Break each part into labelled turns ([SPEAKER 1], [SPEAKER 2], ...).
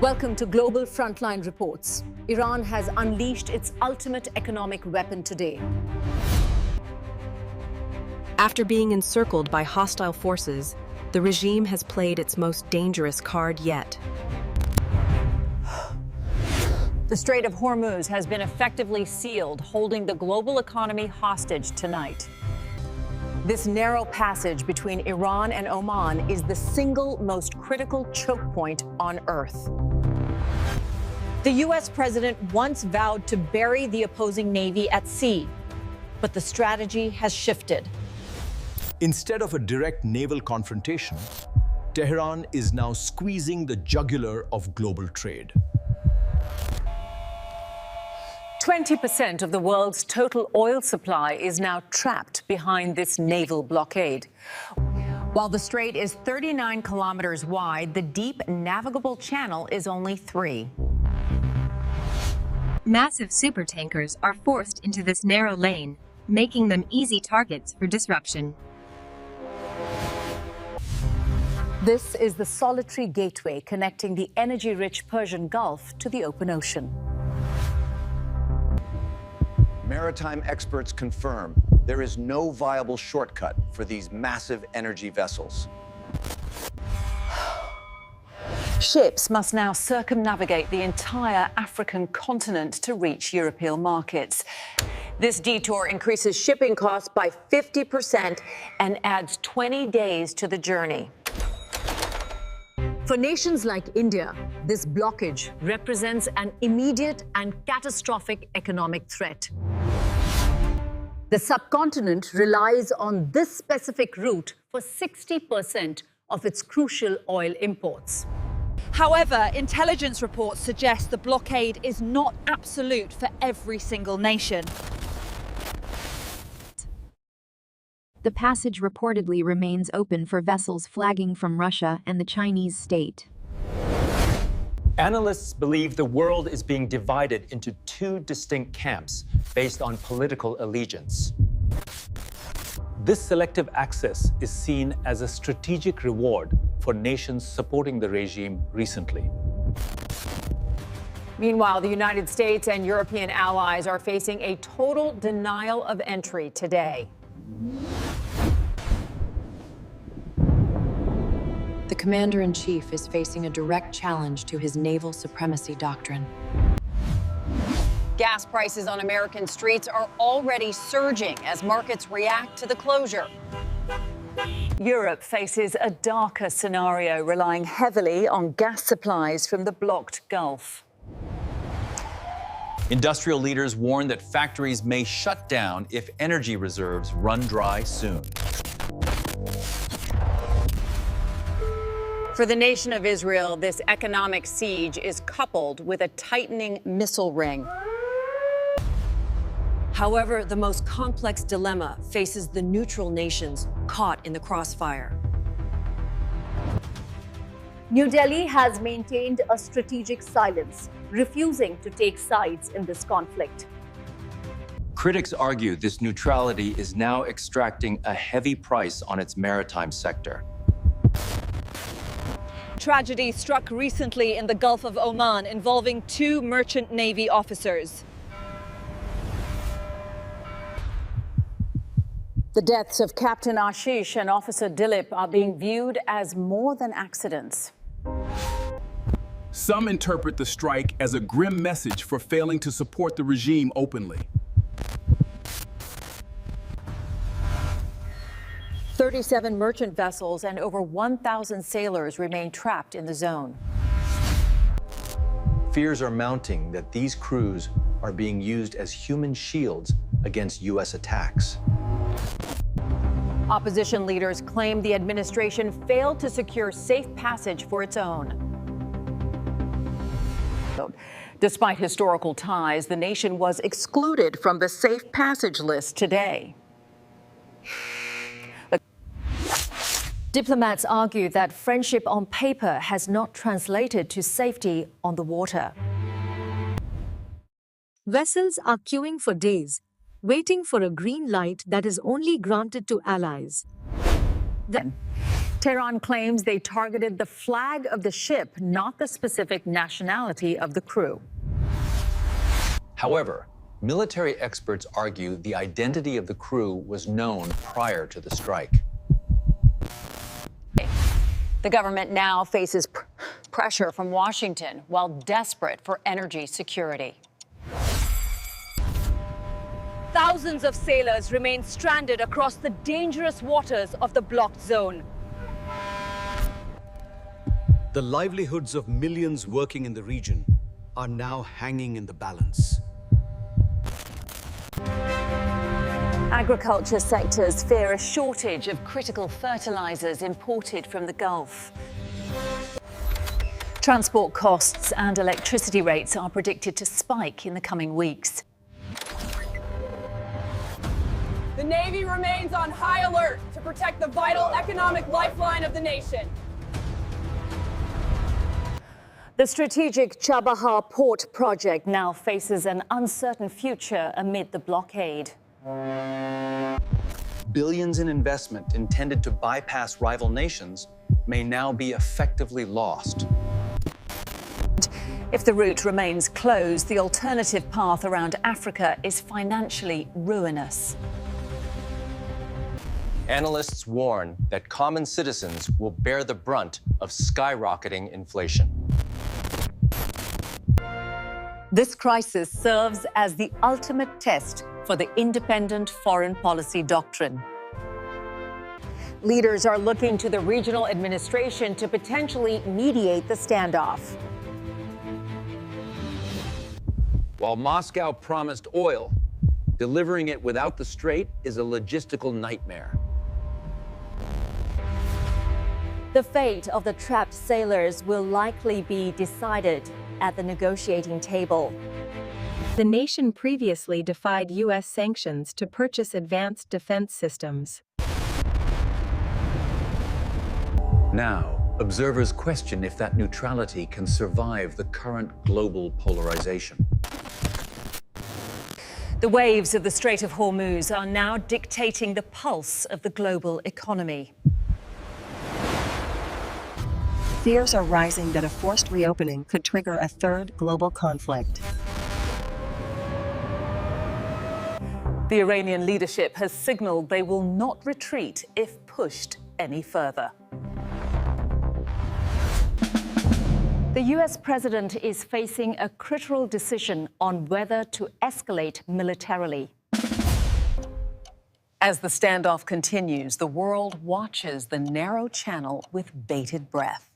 [SPEAKER 1] Welcome to Global Frontline Reports. Iran has unleashed its ultimate economic weapon today.
[SPEAKER 2] After being encircled by hostile forces, the regime has played its most dangerous card yet.
[SPEAKER 3] The Strait of Hormuz has been effectively sealed, holding the global economy hostage tonight. This narrow passage between Iran and Oman is the single most critical choke point on Earth. The U.S. president once vowed to bury the opposing navy at sea, but the strategy has shifted.
[SPEAKER 4] Instead of a direct naval confrontation, Tehran is now squeezing the jugular of global trade.
[SPEAKER 3] 20% of the world's total oil supply is now trapped behind this naval blockade. While the strait is 39 kilometers wide, the deep navigable channel is only 3.
[SPEAKER 2] Massive supertankers are forced into this narrow lane, making them easy targets for disruption.
[SPEAKER 1] This is the solitary gateway connecting the energy-rich Persian Gulf to the open ocean.
[SPEAKER 5] Maritime experts confirm there is no viable shortcut for these massive energy vessels.
[SPEAKER 3] Ships must now circumnavigate the entire African continent to reach European markets. This detour increases shipping costs by 50% and adds 20 days to the journey.
[SPEAKER 1] For nations like India, this blockage represents an immediate and catastrophic economic threat. The subcontinent relies on this specific route for 60% of its crucial oil imports.
[SPEAKER 6] However, intelligence reports suggest the blockade is not absolute for every single nation.
[SPEAKER 7] The passage reportedly remains open for vessels flagging from Russia and the Chinese state.
[SPEAKER 8] Analysts believe the world is being divided into 2 distinct camps based on political allegiance. This selective access is seen as a strategic reward for nations supporting the regime recently.
[SPEAKER 3] Meanwhile, the United States and European allies are facing a total denial of entry today.
[SPEAKER 2] The commander-in-chief is facing a direct challenge to his naval supremacy doctrine.
[SPEAKER 3] Gas prices on American streets are already surging as markets react to the closure. Europe faces a darker scenario, relying heavily on gas supplies from the blocked Gulf.
[SPEAKER 9] Industrial leaders warn that factories may shut down if energy reserves run dry soon.
[SPEAKER 3] For the nation of Israel, this economic siege is coupled with a tightening missile ring.
[SPEAKER 2] However, the most complex dilemma faces the neutral nations caught in the crossfire.
[SPEAKER 1] New Delhi has maintained a strategic silence, refusing to take sides in this conflict.
[SPEAKER 9] Critics argue this neutrality is now extracting a heavy price on its maritime sector.
[SPEAKER 6] Tragedy struck recently in the Gulf of Oman involving 2 merchant navy officers.
[SPEAKER 3] The deaths of Captain Ashish and Officer Dilip are being viewed as more than accidents.
[SPEAKER 10] Some interpret the strike as a grim message for failing to support the regime openly.
[SPEAKER 3] 37 merchant vessels and over 1,000 sailors remain trapped in the zone.
[SPEAKER 5] Fears are mounting that these crews are being used as human shields against U.S. attacks.
[SPEAKER 3] Opposition leaders claim the administration failed to secure safe passage for its own. Despite historical ties, the nation was excluded from the safe passage list today.
[SPEAKER 1] Diplomats argue that friendship on paper has not translated to safety on the water.
[SPEAKER 11] Vessels are queuing for days, waiting for a green light that is only granted to allies.
[SPEAKER 3] Tehran claims they targeted the flag of the ship, not the specific nationality of the crew.
[SPEAKER 9] However, military experts argue the identity of the crew was known prior to the strike.
[SPEAKER 3] The government now faces pressure from Washington while desperate for energy security.
[SPEAKER 11] Thousands of sailors remain stranded across the dangerous waters of the blocked zone.
[SPEAKER 12] The livelihoods of millions working in the region are now hanging in the balance.
[SPEAKER 3] Agriculture sectors fear a shortage of critical fertilizers imported from the Gulf. Transport costs and electricity rates are predicted to spike in the coming weeks.
[SPEAKER 13] The Navy remains on high alert to protect the vital economic lifeline of the nation.
[SPEAKER 3] The strategic Chabahar port project now faces an uncertain future amid the blockade.
[SPEAKER 9] Billions in investment intended to bypass rival nations may now be effectively lost.
[SPEAKER 3] If the route remains closed, the alternative path around Africa is financially ruinous.
[SPEAKER 9] Analysts warn that common citizens will bear the brunt of skyrocketing inflation.
[SPEAKER 3] This crisis serves as the ultimate test for the independent foreign policy doctrine. Leaders are looking to the regional administration to potentially mediate the standoff.
[SPEAKER 14] While Moscow promised oil, delivering it without the strait is a logistical nightmare.
[SPEAKER 3] The fate of the trapped sailors will likely be decided at the negotiating table.
[SPEAKER 2] The nation previously defied U.S. sanctions to purchase advanced defense systems.
[SPEAKER 9] Now, observers question if that neutrality can survive the current global polarization.
[SPEAKER 3] The waves of the Strait of Hormuz are now dictating the pulse of the global economy.
[SPEAKER 2] Fears are rising that a forced reopening could trigger a third global conflict.
[SPEAKER 3] The Iranian leadership has signaled they will not retreat if pushed any further. The U.S. president is facing a critical decision on whether to escalate militarily. As the standoff continues, the world watches the narrow channel with bated breath.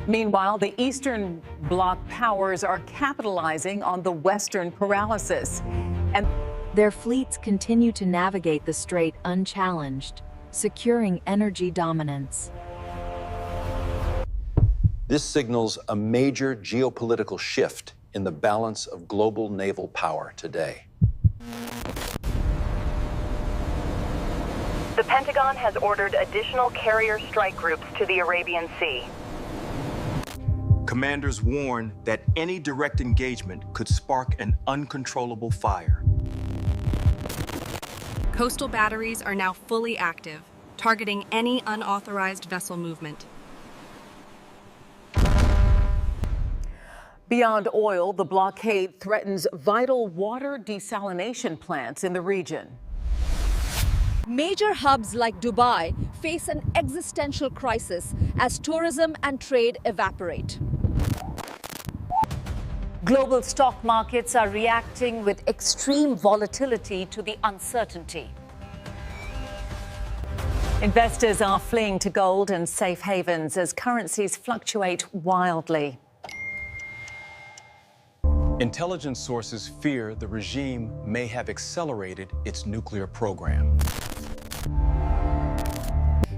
[SPEAKER 3] Meanwhile, the Eastern Bloc powers are capitalizing on the Western paralysis. And
[SPEAKER 7] their fleets continue to navigate the strait unchallenged, securing energy dominance.
[SPEAKER 9] This signals a major geopolitical shift in the balance of global naval power today.
[SPEAKER 15] The Pentagon has ordered additional carrier strike groups to the Arabian Sea.
[SPEAKER 16] Commanders warn that any direct engagement could spark an uncontrollable fire.
[SPEAKER 17] Coastal batteries are now fully active, targeting any unauthorized vessel movement.
[SPEAKER 3] beyond oil, the blockade threatens vital water desalination plants in the region.
[SPEAKER 11] Major hubs like Dubai face an existential crisis as tourism and trade evaporate.
[SPEAKER 3] Global stock markets are reacting with extreme volatility to the uncertainty. Investors are fleeing to gold and safe havens as currencies fluctuate wildly.
[SPEAKER 4] Intelligence sources fear the regime may have accelerated its nuclear program.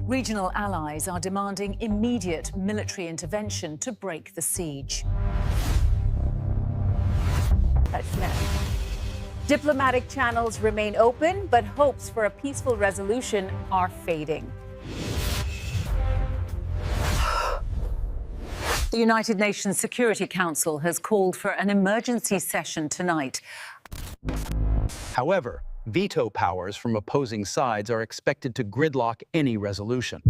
[SPEAKER 3] Regional allies are demanding immediate military intervention to break the siege. Diplomatic channels remain open, but hopes for a peaceful resolution are fading. The United Nations Security Council has called for an emergency session tonight.
[SPEAKER 18] However, Veto powers from opposing sides are expected to gridlock any resolution.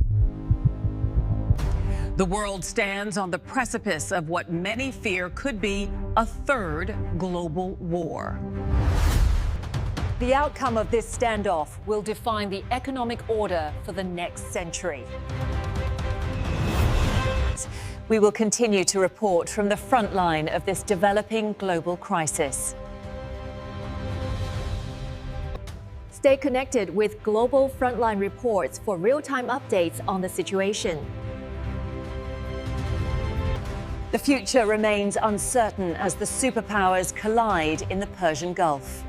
[SPEAKER 3] The world stands on the precipice of what many fear could be a third global war. The outcome of this standoff will define the economic order for the next century. We will continue to report from the front line of this developing global crisis.
[SPEAKER 19] Stay connected with Global Frontline reports for real-time updates on the situation.
[SPEAKER 3] The future remains uncertain as the superpowers collide in the Persian Gulf.